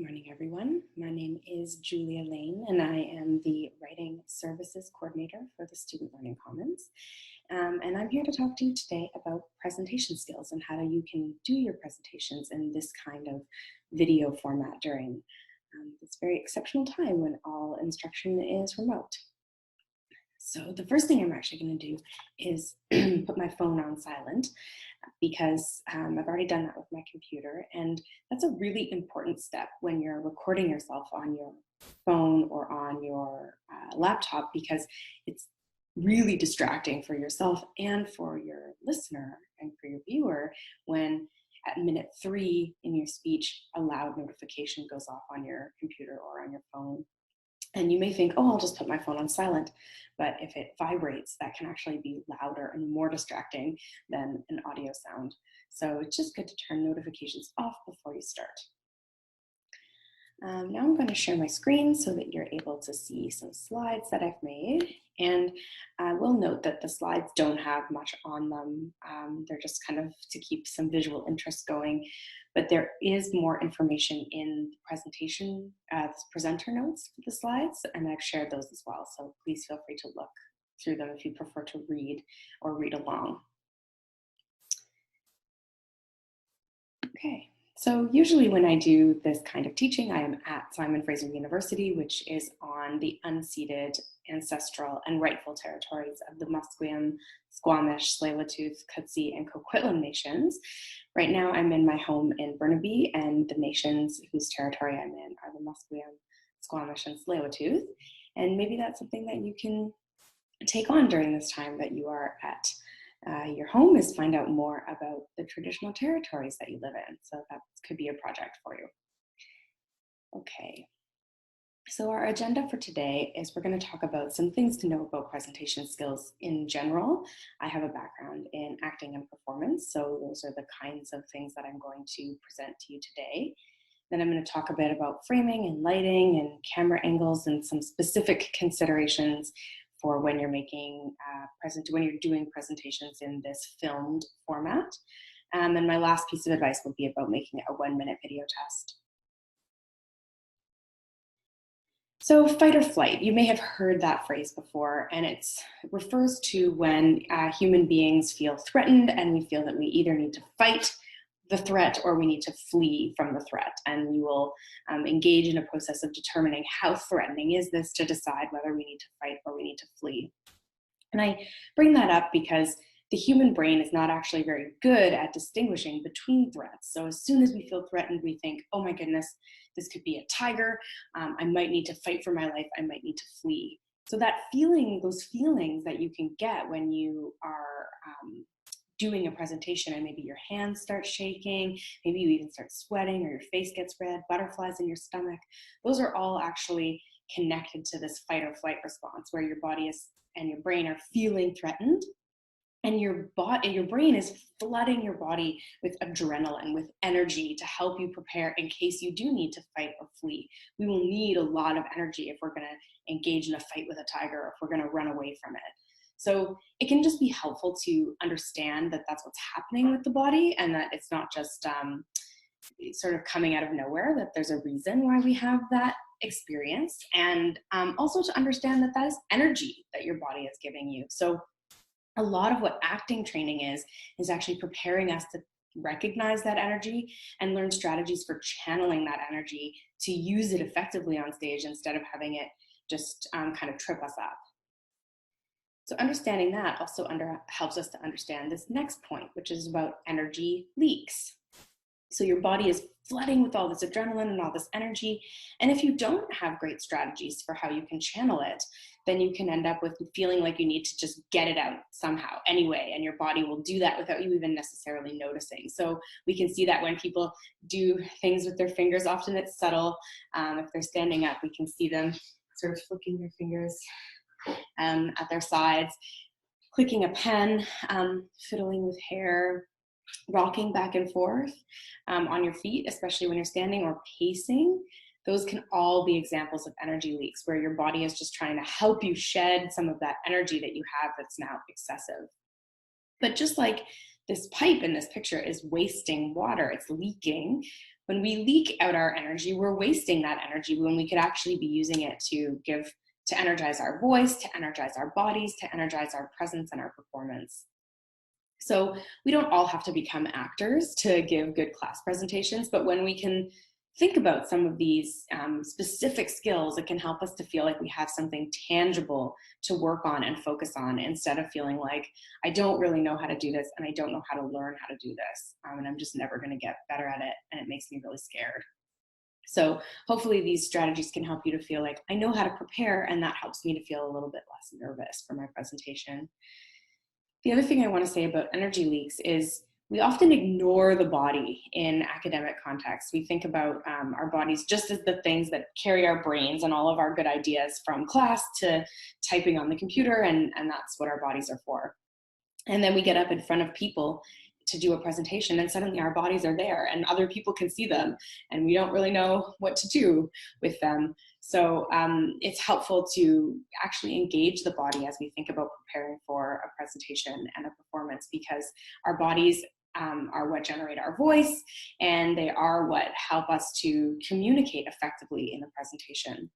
Good morning, everyone. My name is Julia Lane, and I am the Writing Services Coordinator for the Student Learning Commons. And I'm here to talk to you today about presentation skills and how you can do your presentations in this kind of video format during this very exceptional time when all instruction is remote. So the first thing I'm actually going to do is put my phone on silent because I've already done that with my computer, and that's a really important step when you're recording yourself on your phone or on your laptop, because it's really distracting for yourself and for your listener and for your viewer when at minute 3 in your speech a loud notification goes off on your computer or on your phone. And you may think, oh, I'll just put my phone on silent. But if it vibrates, that can actually be louder and more distracting than an audio sound. So it's just good to turn notifications off before you start. Now I'm going to share my screen so that you're able to see some slides that I've made. And I will note that the slides don't have much on them. They're just kind of to keep some visual interest going. But there is more information in the presentation, presenter notes for the slides, and I've shared those as well. So please feel free to look through them if you prefer to read or read along. Okay. So usually when I do this kind of teaching, I am at Simon Fraser University, which is on the unceded, ancestral, and rightful territories of the Musqueam, Squamish, Tsleil-Waututh, Coetzee, and Coquitlam nations. Right now I'm in my home in Burnaby, and the nations whose territory I'm in are the Musqueam, Squamish, and Tsleil-Waututh. And maybe that's something that you can take on during this time that you are at your home, is find out more about the traditional territories that you live in. So that could be a project for you. Okay, so our agenda for today is we're going to talk about some things to know about presentation skills in general. I have a background in acting and performance, so those are the kinds of things that I'm going to present to you today. Then I'm going to talk a bit about framing and lighting and camera angles and some specific considerations for when you're making when you're doing presentations in this filmed format. And my last piece of advice will be about making a 1-minute video test. So fight or flight, you may have heard that phrase before, and it refers to when human beings feel threatened and we feel that we either need to fight the threat or we need to flee from the threat. And we will engage in a process of determining how threatening is this to decide whether we need to fight or we need to flee. And I bring that up because the human brain is not actually very good at distinguishing between threats. So as soon as we feel threatened, we think, oh my goodness, this could be a tiger. I might need to fight for my life. I might need to flee. So that feeling, those feelings that you can get when you are doing a presentation and maybe your hands start shaking, maybe you even start sweating or your face gets red, butterflies in your stomach, those are all actually connected to this fight or flight response where your body and your brain are feeling threatened, and your brain is flooding your body with adrenaline, with energy to help you prepare in case you do need to fight or flee. We will need a lot of energy if we're going to engage in a fight with a tiger or if we're going to run away from it. So it can just be helpful to understand that that's what's happening with the body, and that it's not just sort of coming out of nowhere, that there's a reason why we have that experience, and also to understand that that is energy that your body is giving you. So a lot of what acting training is actually preparing us to recognize that energy and learn strategies for channeling that energy to use it effectively on stage instead of having it just kind of trip us up. So understanding that also helps us to understand this next point, which is about energy leaks. So your body is flooding with all this adrenaline and all this energy. And if you don't have great strategies for how you can channel it, then you can end up with feeling like you need to just get it out somehow anyway. And your body will do that without you even necessarily noticing. So we can see that when people do things with their fingers, often it's subtle. If they're standing up, we can see them sort of flicking their fingers at their sides, clicking a pen, fiddling with hair, rocking back and forth on your feet, especially when you're standing, or pacing. Those can all be examples of energy leaks where your body is just trying to help you shed some of that energy that you have that's now excessive. But just like this pipe in this picture is wasting water, it's leaking, when we leak out our energy, we're wasting that energy when we could actually be using it to energize our voice, to energize our bodies, to energize our presence and our performance. So we don't all have to become actors to give good class presentations, but when we can think about some of these specific skills, it can help us to feel like we have something tangible to work on and focus on, instead of feeling like I don't really know how to do this and I don't know how to learn how to do this, and I'm just never going to get better at it, and it makes me really scared. So hopefully these strategies can help you to feel like I know how to prepare, and that helps me to feel a little bit less nervous for my presentation. The other thing I want to say about energy leaks is we often ignore the body in academic contexts. We think about our bodies just as the things that carry our brains and all of our good ideas from class to typing on the computer, and that's what our bodies are for. And then we get up in front of people to do a presentation, and suddenly our bodies are there and other people can see them, and we don't really know what to do with them. So it's helpful to actually engage the body as we think about preparing for a presentation and a performance, because our bodies are what generate our voice, and they are what help us to communicate effectively in the presentation.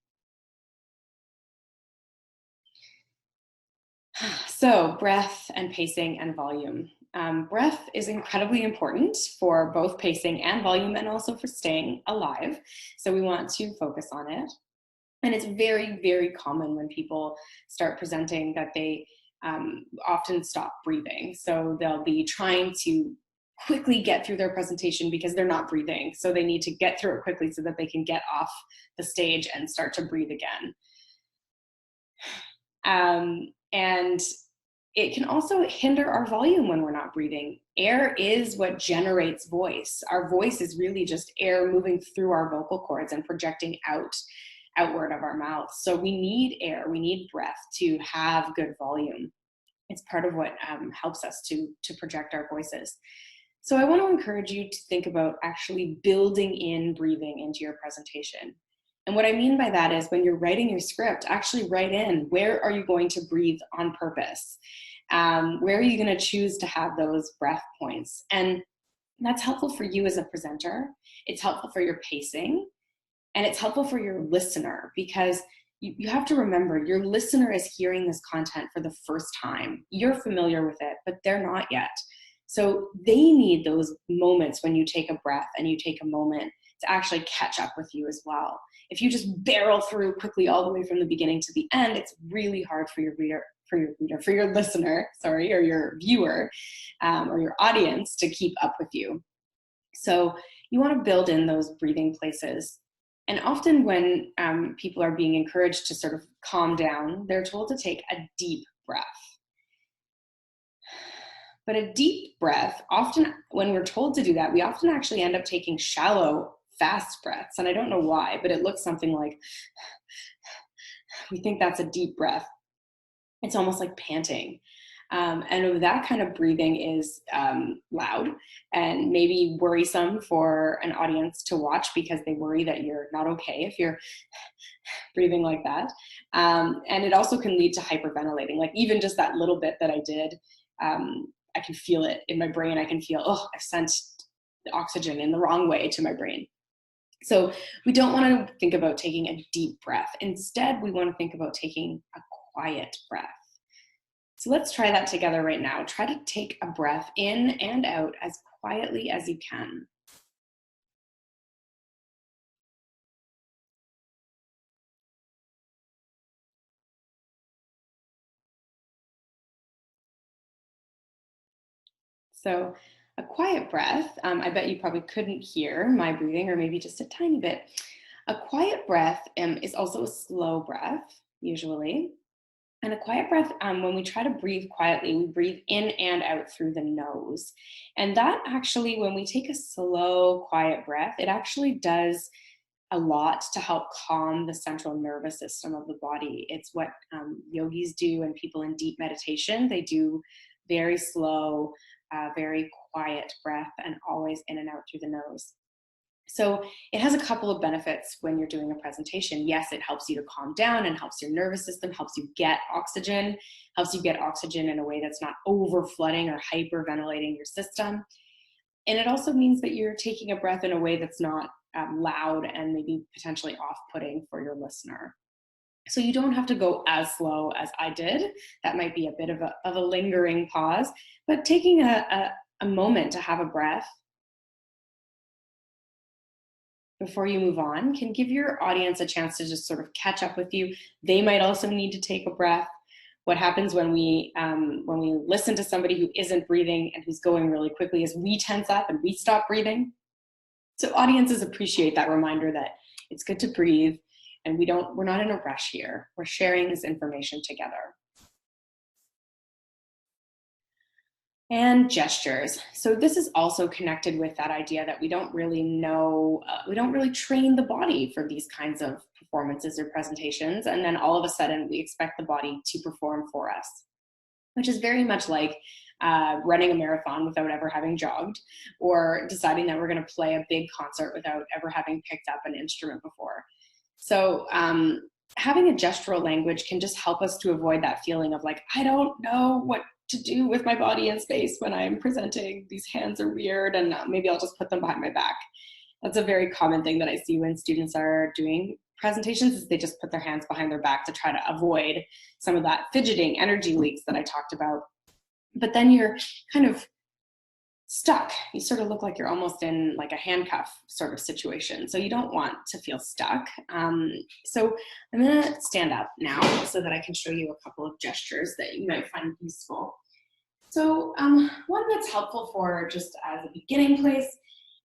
So breath and pacing and volume. Breath is incredibly important for both pacing and volume, and also for staying alive. So we want to focus on it. And it's very, very common when people start presenting that they often stop breathing. So they'll be trying to quickly get through their presentation because they're not breathing. So they need to get through it quickly so that they can get off the stage and start to breathe again. And it can also hinder our volume when we're not breathing. Air is what generates voice. Our voice is really just air moving through our vocal cords and projecting outward of our mouth. So we need air, we need breath to have good volume. It's part of what helps us to project our voices. So I want to encourage you to think about actually building in breathing into your presentation. And what I mean by that is when you're writing your script, actually write in, where are you going to breathe on purpose? Where are you going to choose to have those breath points? And that's helpful for you as a presenter. It's helpful for your pacing, and it's helpful for your listener, because you have to remember your listener is hearing this content for the first time. You're familiar with it, but they're not yet. So they need those moments when you take a breath and you take a moment to actually catch up with you as well. If you just barrel through quickly all the way from the beginning to the end, it's really hard for your listener, or your viewer, or your audience to keep up with you. So you want to build in those breathing places. And often when people are being encouraged to sort of calm down, they're told to take a deep breath. But a deep breath, often when we're told to do that, we often actually end up taking shallow, fast breaths. And I don't know why, but it looks something like, we think that's a deep breath. It's almost like panting. And that kind of breathing is loud and maybe worrisome for an audience to watch, because they worry that you're not okay if you're breathing like that. And it also can lead to hyperventilating. Like even just that little bit that I did, I can feel it in my brain. I can feel, oh, I've sent the oxygen in the wrong way to my brain. So we don't want to think about taking a deep breath. Instead, we want to think about taking a quiet breath. So let's try that together right now. Try to take a breath in and out as quietly as you can. So a quiet breath, I bet you probably couldn't hear my breathing, or maybe just a tiny bit. A quiet breath is also a slow breath, usually. And a quiet breath, when we try to breathe quietly, we breathe in and out through the nose. And that actually, when we take a slow, quiet breath, it actually does a lot to help calm the central nervous system of the body. It's what yogis do, and people in deep meditation, they do very slow, very quiet breath, and always in and out through the nose. So it has a couple of benefits when you're doing a presentation. Yes, it helps you to calm down and helps your nervous system, helps you get oxygen in a way that's not over flooding or hyperventilating your system. And it also means that you're taking a breath in a way that's not loud and maybe potentially off-putting for your listener. So you don't have to go as slow as I did. That might be a bit of a lingering pause, but taking a moment to have a breath before you move on can give your audience a chance to just sort of catch up with you. They might also need to take a breath. What happens when we listen to somebody who isn't breathing and who's going really quickly is we tense up and we stop breathing. So audiences appreciate that reminder that it's good to breathe, and we're not in a rush here. We're sharing this information together. And gestures. So this is also connected with that idea that we don't really know, we don't really train the body for these kinds of performances or presentations. And then all of a sudden we expect the body to perform for us, which is very much like running a marathon without ever having jogged, or deciding that we're going to play a big concert without ever having picked up an instrument before. So having a gestural language can just help us to avoid that feeling of like, I don't know what to do with my body in space when I'm presenting. These hands are weird, and maybe I'll just put them behind my back. That's a very common thing that I see when students are doing presentations, is they just put their hands behind their back to try to avoid some of that fidgeting energy leaks that I talked about. But then you're kind of stuck. You sort of look like you're almost in like a handcuff sort of situation. So you don't want to feel stuck. So I'm gonna stand up now so that I can show you a couple of gestures that you might find useful. So one that's helpful for just as a beginning place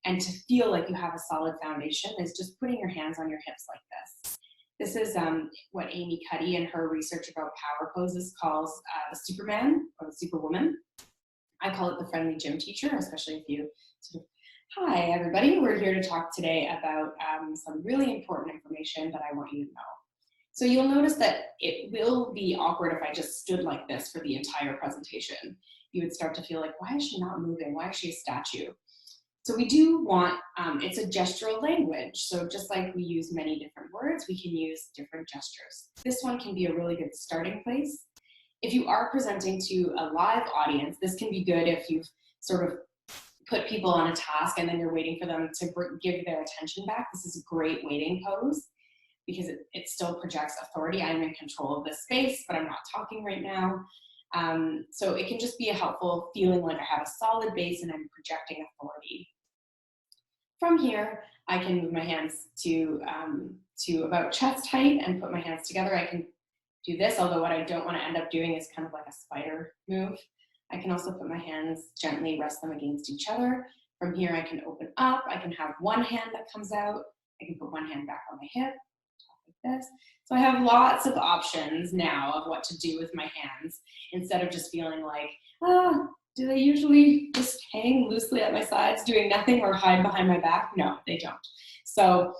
and to feel like you have a solid foundation is just putting your hands on your hips like this. This is what Amy Cuddy in her research about power poses calls the Superman or the Superwoman. I call it the friendly gym teacher, especially if you sort of, hi everybody, we're here to talk today about some really important information that I want you to know. So you'll notice that it will be awkward if I just stood like this for the entire presentation. You would start to feel like, why is she not moving? Why is she a statue? So we do want, it's a gestural language. So just like we use many different words, we can use different gestures. This one can be a really good starting place. If you are presenting to a live audience, this can be good if you've sort of put people on a task and then you're waiting for them to give their attention back. This is a great waiting pose because it still projects authority. I'm in control of this space, but I'm not talking right now. So it can just be a helpful feeling like I have a solid base and I'm projecting authority. From here, I can move my hands to about chest height and put my hands together. I can do this, although what I don't want to end up doing is kind of like a spider move. I can also put my hands gently, rest them against each other. From here, I can open up. I can have one hand that comes out. I can put one hand back on my hip, like this. So I have lots of options now of what to do with my hands instead of just feeling like, do they usually just hang loosely at my sides doing nothing or hide behind my back? No, they don't. So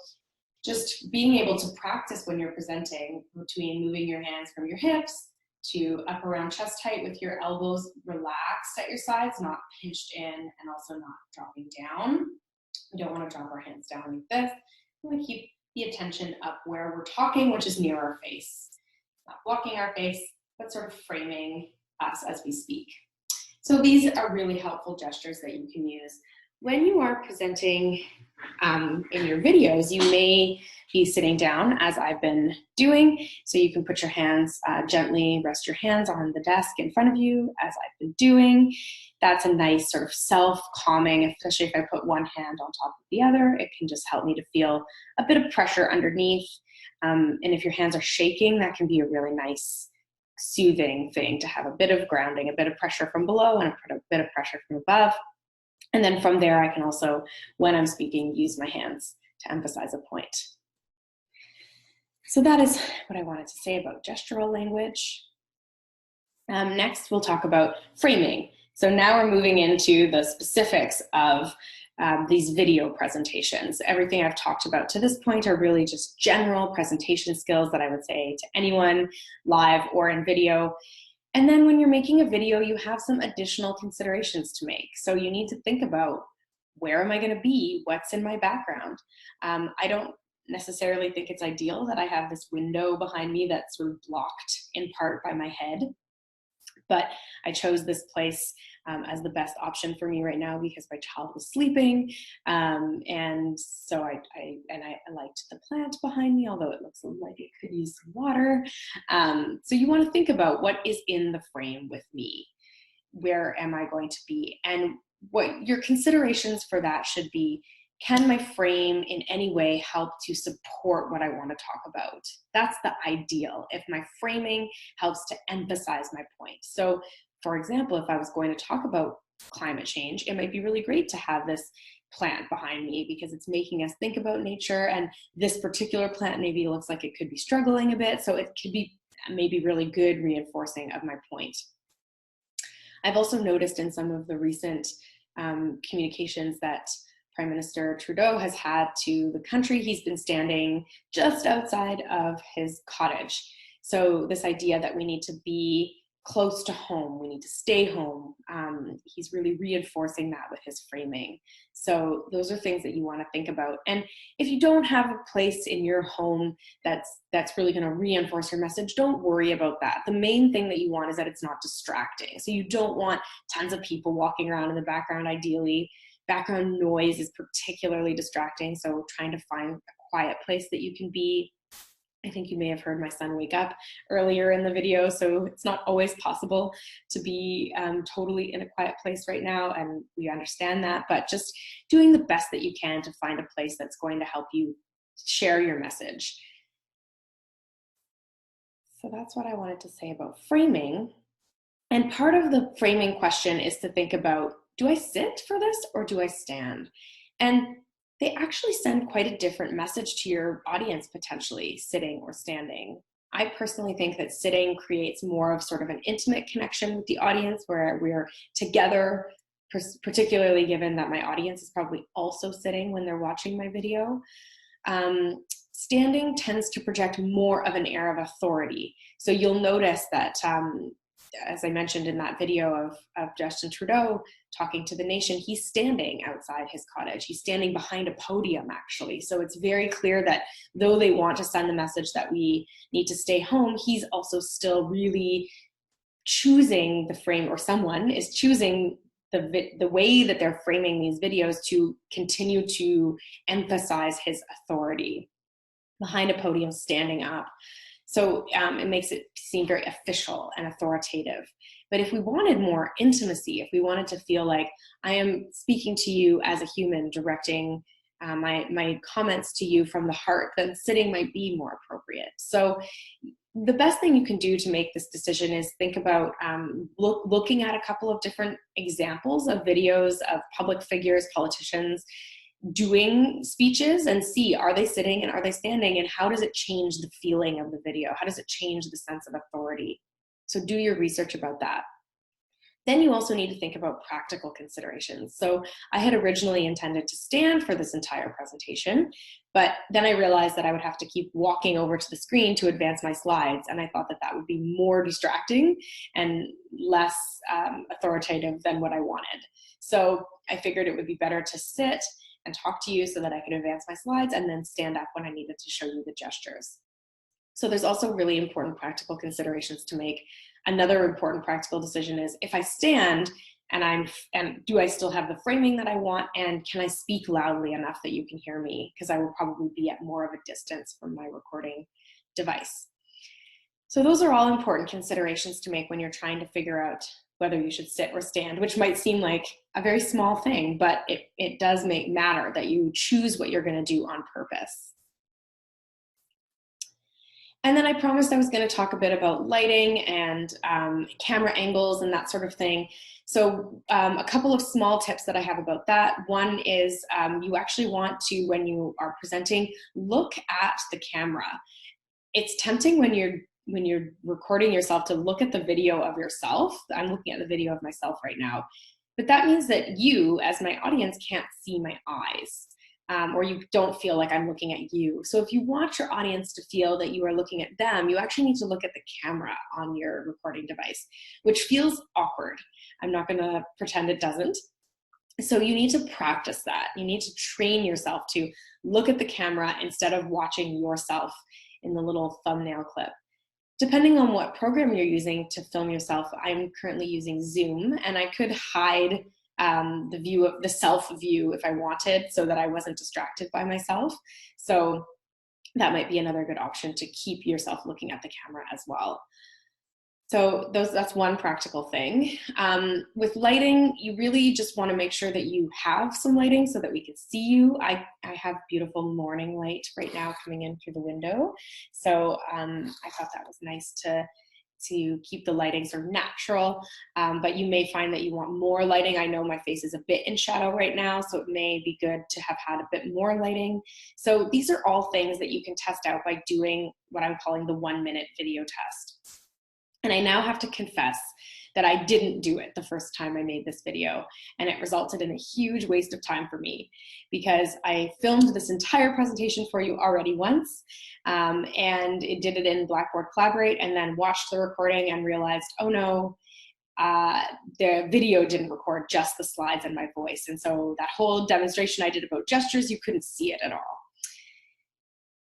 just being able to practice when you're presenting between moving your hands from your hips to up around chest height with your elbows relaxed at your sides, not pinched in and also not dropping down. We don't want to drop our hands down like this. We want to keep the attention up where we're talking, which is near our face. Not blocking our face, but sort of framing us as we speak. So these are really helpful gestures that you can use. When you are presenting in your videos, you may be sitting down as I've been doing. So you can put your hands gently, rest your hands on the desk in front of you as I've been doing. That's a nice sort of self-calming, especially if I put one hand on top of the other. It can just help me to feel a bit of pressure underneath. And if your hands are shaking, that can be a really nice soothing thing to have a bit of grounding, a bit of pressure from below and a bit of pressure from above. And then from there, I can also, when I'm speaking, use my hands to emphasize a point. So that is what I wanted to say about gestural language. Next, we'll talk about framing. So now we're moving into the specifics of these video presentations. Everything I've talked about to this point are really just general presentation skills that I would say to anyone live or in video. And then when you're making a video, you have some additional considerations to make. So you need to think about, where am I going to be? What's in my background? I don't necessarily think it's ideal that I have this window behind me that's sort of blocked in part by my head. But I chose this place as the best option for me right now because my child was sleeping. And so I liked the plant behind me, although it looks like it could use some water. So you want to think about what is in the frame with me. Where am I going to be? And what your considerations for that should be: can my frame in any way help to support what I want to talk about? That's the ideal, if my framing helps to emphasize my point. So, for example, if I was going to talk about climate change, it might be really great to have this plant behind me because it's making us think about nature, and this particular plant maybe looks like it could be struggling a bit, so it could be maybe really good reinforcing of my point. I've also noticed in some of the recent communications that Prime Minister Trudeau has had to the country, he's been standing just outside of his cottage. So this idea that we need to be close to home, we need to stay home, he's really reinforcing that with his framing. So those are things that you want to think about. And if you don't have a place in your home that's really going to reinforce your message, don't worry about that. The main thing that you want is that it's not distracting. So you don't want tons of people walking around in the background. Ideally, background noise is particularly distracting, so trying to find a quiet place that you can be. I think you may have heard my son wake up earlier in the video, so it's not always possible to be totally in a quiet place right now, and we understand that, but just doing the best that you can to find a place that's going to help you share your message. So that's what I wanted to say about framing. And part of the framing question is to think about, do I sit for this or do I stand? And they actually send quite a different message to your audience, potentially, sitting or standing. I personally think that sitting creates more of sort of an intimate connection with the audience where we're together, particularly given that my audience is probably also sitting when they're watching my video. Standing tends to project more of an air of authority. So you'll notice that as I mentioned in that video of Justin Trudeau talking to the nation, he's standing outside his cottage. He's standing behind a podium, actually. So it's very clear that though they want to send the message that we need to stay home, he's also still really choosing the frame, or someone is choosing the way that they're framing these videos to continue to emphasize his authority. Behind a podium, standing up. So it makes it seem very official and authoritative. But if we wanted more intimacy, if we wanted to feel like I am speaking to you as a human, directing my comments to you from the heart, then sitting might be more appropriate. So the best thing you can do to make this decision is think about looking at a couple of different examples of videos of public figures, politicians, doing speeches, and see, are they sitting and are they standing, and how does it change the feeling of the video? How does it change the sense of authority? So do your research about that. Then you also need to think about practical considerations. So I had originally intended to stand for this entire presentation, but then I realized that I would have to keep walking over to the screen to advance my slides, and I thought that that would be more distracting and less authoritative than what I wanted. So I figured it would be better to sit and talk to you so that I could advance my slides and then stand up when I needed to show you the gestures. So there's also really important practical considerations to make. Another important practical decision is, if I stand and do I still have the framing that I want, and can I speak loudly enough that you can hear me? Because I will probably be at more of a distance from my recording device. So those are all important considerations to make when you're trying to figure out whether you should sit or stand, which might seem like a very small thing, but it does matter that you choose what you're going to do on purpose. And then I promised I was going to talk a bit about lighting and camera angles and that sort of thing. So a couple of small tips that I have about that. One is you actually want to, when you are presenting, look at the camera. It's tempting when you're recording yourself to look at the video of yourself. I'm looking at the video of myself right now, but that means that you, as my audience, can't see my eyes, or you don't feel like I'm looking at you. So if you want your audience to feel that you are looking at them, you actually need to look at the camera on your recording device, which feels awkward. I'm not gonna pretend it doesn't. So you need to practice that. You need to train yourself to look at the camera instead of watching yourself in the little thumbnail clip. Depending on what program you're using to film yourself, I'm currently using Zoom, and I could hide the view of the self view if I wanted, so that I wasn't distracted by myself. So that might be another good option, to keep yourself looking at the camera as well. So that's one practical thing. With lighting, you really just want to make sure that you have some lighting so that we can see you. I have beautiful morning light right now coming in through the window. So I thought that was nice to keep the lighting sort of natural, but you may find that you want more lighting. I know my face is a bit in shadow right now, so it may be good to have had a bit more lighting. So these are all things that you can test out by doing what I'm calling the 1-minute video test. And I now have to confess that I didn't do it the first time I made this video, and it resulted in a huge waste of time for me, because I filmed this entire presentation for you already once, and it did it in Blackboard Collaborate, and then watched the recording and realized, oh no, the video didn't record, just the slides and my voice. And so that whole demonstration I did about gestures, you couldn't see it at all.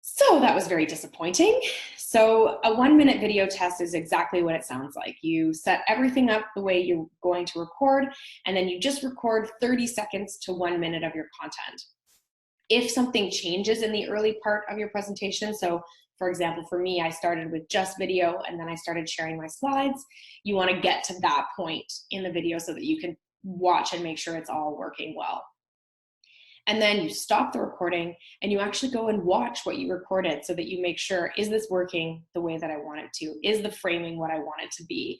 So that was very disappointing. So a 1-minute video test is exactly what it sounds like. You set everything up the way you're going to record, and then you just record 30 seconds to 1 minute of your content. If something changes in the early part of your presentation, so for example, for me, I started with just video and then I started sharing my slides, you want to get to that point in the video so that you can watch and make sure it's all working well. And then you stop the recording and you actually go and watch what you recorded so that you make sure, is this working the way that I want it to? Is the framing what I want it to be?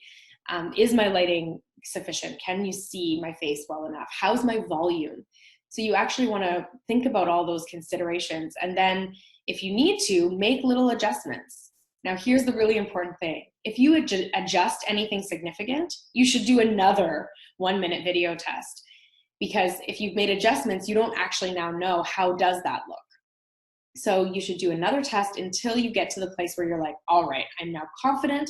Is my lighting sufficient? Can you see my face well enough? How's my volume? So you actually want to think about all those considerations. And then if you need to, make little adjustments. Now, here's the really important thing. If you adjust anything significant, you should do another 1-minute video test. Because if you've made adjustments, you don't actually now know, how does that look? So you should do another test until you get to the place where you're like, all right, I'm now confident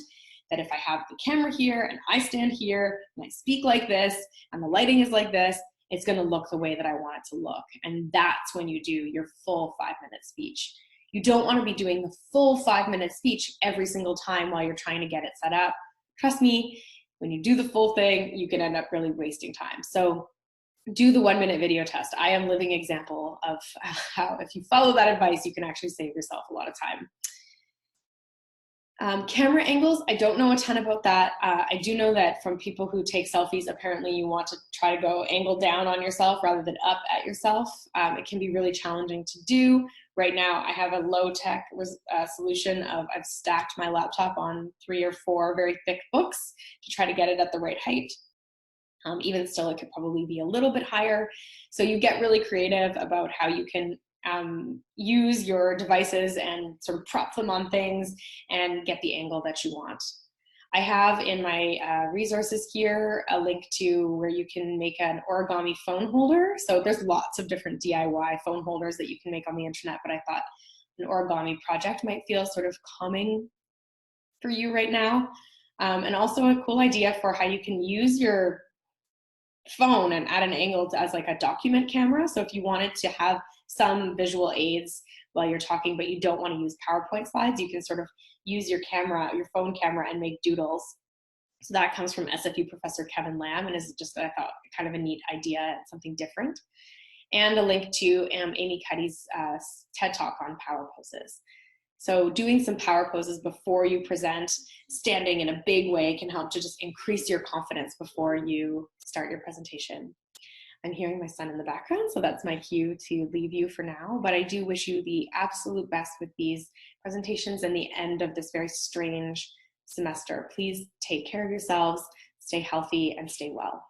that if I have the camera here and I stand here and I speak like this and the lighting is like this, it's going to look the way that I want it to look. And that's when you do your full 5-minute speech. You don't want to be doing the full 5-minute speech every single time while you're trying to get it set up. Trust me, when you do the full thing, you can end up really wasting time. So do the 1-minute video test. I am a living example of how, if you follow that advice, you can actually save yourself a lot of time. Camera angles, I don't know a ton about that. I do know that from people who take selfies, apparently you want to try to go angle down on yourself rather than up at yourself. It can be really challenging to do. Right now, I have a low-tech solution of I've stacked my laptop on 3 or 4 very thick books to try to get it at the right height. Even still, it could probably be a little bit higher. So you get really creative about how you can use your devices and sort of prop them on things and get the angle that you want. I have in my resources here a link to where you can make an origami phone holder. So there's lots of different DIY phone holders that you can make on the internet, but I thought an origami project might feel sort of calming for you right now. And also a cool idea for how you can use your phone and at an angle as like a document camera. So if you wanted to have some visual aids while you're talking, but you don't want to use PowerPoint slides, you can sort of use your camera, your phone camera, and make doodles. So that comes from SFU professor Kevin Lamb, and is just, I thought, kind of a neat idea and something different. And a link to Amy Cuddy's TED Talk on power poses. So doing some power poses before you present, standing in a big way, can help to just increase your confidence before you start your presentation. I'm hearing my son in the background, so that's my cue to leave you for now. But I do wish you the absolute best with these presentations and the end of this very strange semester. Please take care of yourselves, stay healthy, and stay well.